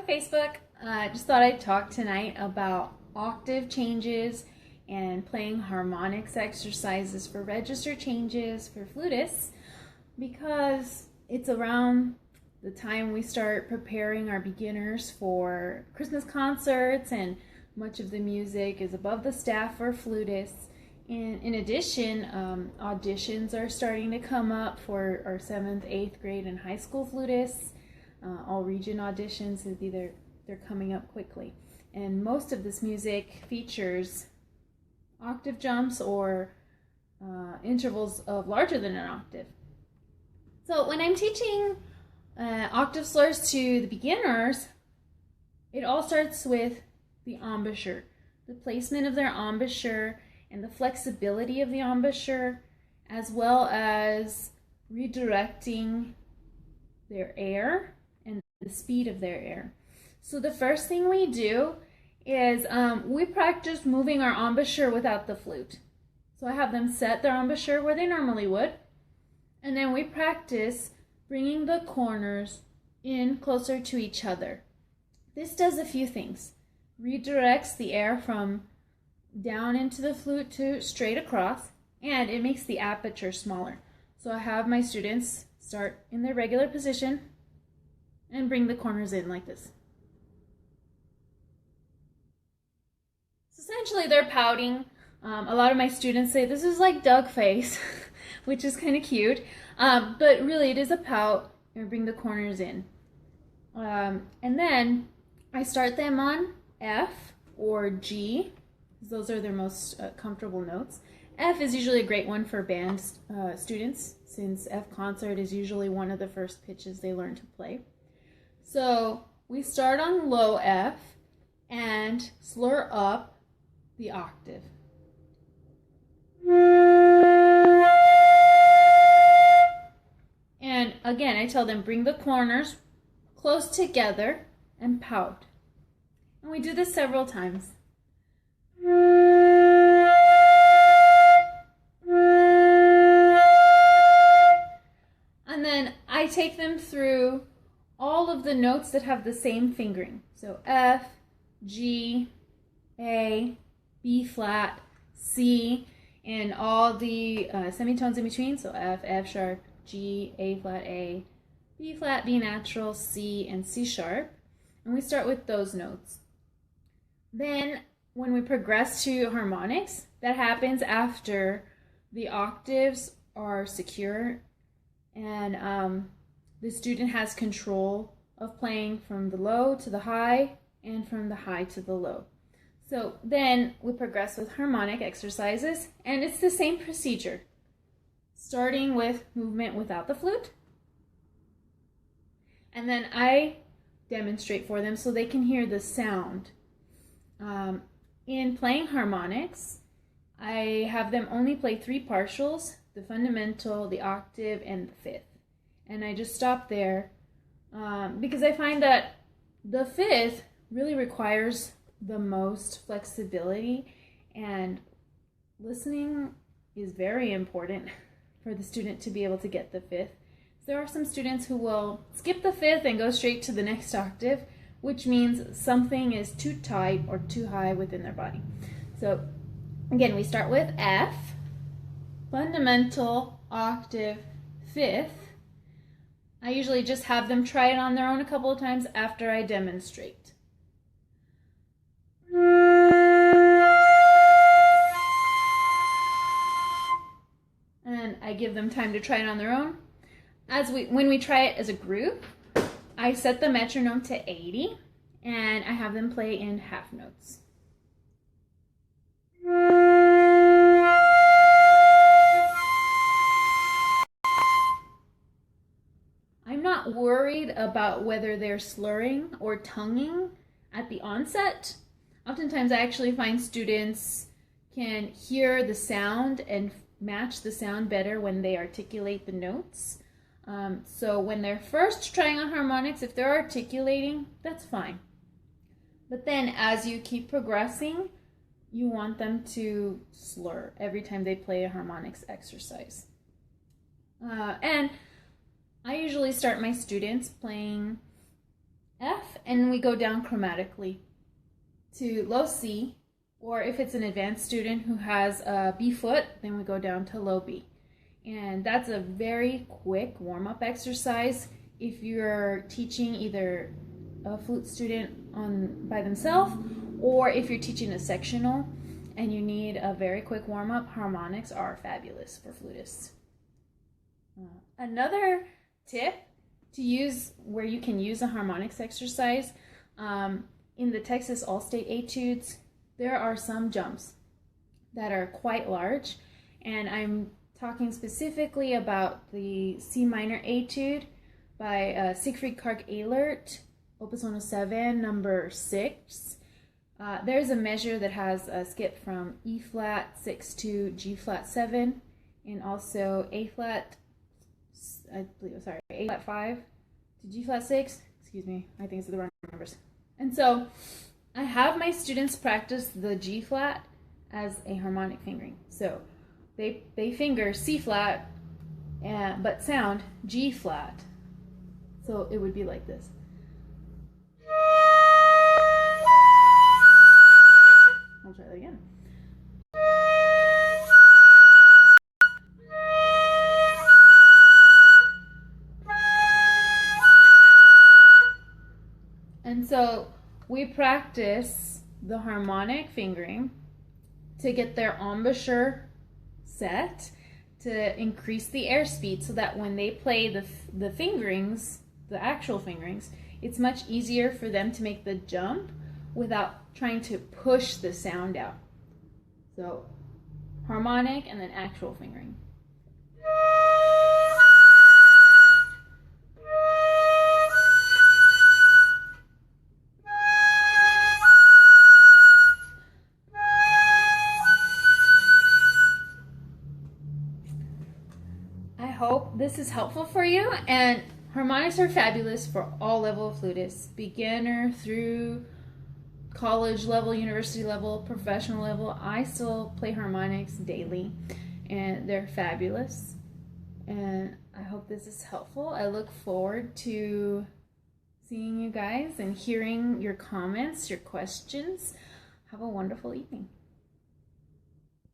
Facebook. I just thought I'd talk tonight about octave changes and playing harmonics exercises for register changes for flutists, because it's around the time we start preparing our beginners for Christmas concerts, and much of the music is above the staff for flutists. And in addition, auditions are starting to come up for our 7th, 8th grade and high school flutists. All region auditions, they're coming up quickly. And most of this music features octave jumps or intervals of larger than an octave. So when I'm teaching octave slurs to the beginners, it all starts with the embouchure, the placement of their embouchure and the flexibility of the embouchure, as well as redirecting their air and the speed of their air. So the first thing we do is we practice moving our embouchure without the flute. So I have them set their embouchure where they normally would, and then we practice bringing the corners in closer to each other. This does a few things. Redirects the air from down into the flute to straight across, and it makes the aperture smaller. So I have my students start in their regular position and bring the corners in like this. So essentially they're pouting. A lot of my students say this is like Doug face, which is kind of cute, but really it is a pout, and bring the corners in. And then I start them on F or G. Those are their most comfortable notes. F is usually a great one for band students, since F concert is usually one of the first pitches they learn to play. So we start on low F and slur up the octave. And again, I tell them bring the corners close together and pout. And we do this several times. And then I take them through all of the notes that have the same fingering. So F, G, A, B flat, C, and all the semitones in between. So F, F sharp, G, A flat, A, B flat, B natural, C, and C sharp. And we start with those notes. Then when we progress to harmonics, that happens after the octaves are secure and the student has control of playing from the low to the high and from the high to the low. So then we progress with harmonic exercises, and it's the same procedure, starting with movement without the flute. And then I demonstrate for them so they can hear the sound. In playing harmonics, I have them only play 3 partials: the fundamental, the octave, and the fifth. And I just stop there because I find that the fifth really requires the most flexibility, and listening is very important for the student to be able to get the fifth. There are some students who will skip the fifth and go straight to the next octave, which means something is too tight or too high within their body. So again, we start with F, fundamental, octave, fifth. I usually just have them try it on their own a couple of times after I demonstrate. And I give them time to try it on their own. When we try it as a group, I set the metronome to 80, and I have them play in half notes. I'm not worried about whether they're slurring or tonguing at the onset. Oftentimes I actually find students can hear the sound and match the sound better when they articulate the notes. So when they're first trying on harmonics, if they're articulating, that's fine. But then as you keep progressing, you want them to slur every time they play a harmonics exercise. And I usually start my students playing F, and we go down chromatically to low C, or if it's an advanced student who has a B foot, then we go down to low B. And that's a very quick warm-up exercise if you're teaching either a flute student by themselves, or if you're teaching a sectional and you need a very quick warm-up. Harmonics are fabulous for flutists. Another tip to use where you can use a harmonics exercise, in the Texas All-State Etudes, there are some jumps that are quite large, and I'm talking specifically about the C minor Etude by Siegfried Karg-Ehlert, Opus 107, number 6. There's a measure that has a skip from E flat 6 to G flat 7, and also A flat 5 to G flat 6. Excuse me, I think it's the wrong numbers. And so I have my students practice the G flat as a harmonic fingering. So they finger C flat, but sound G flat. So it would be like this. I'll try that again. And so we practice the harmonic fingering to get their embouchure set, to increase the airspeed so that when they play the fingerings, the actual fingerings, it's much easier for them to make the jump without trying to push the sound out. So harmonic and then actual fingering. I hope this is helpful for you, and harmonics are fabulous for all level of flutists, beginner through college level, university level, professional level. I still play harmonics daily, and they're fabulous, and I hope this is helpful. I look forward to seeing you guys and hearing your comments, your questions. Have a wonderful evening.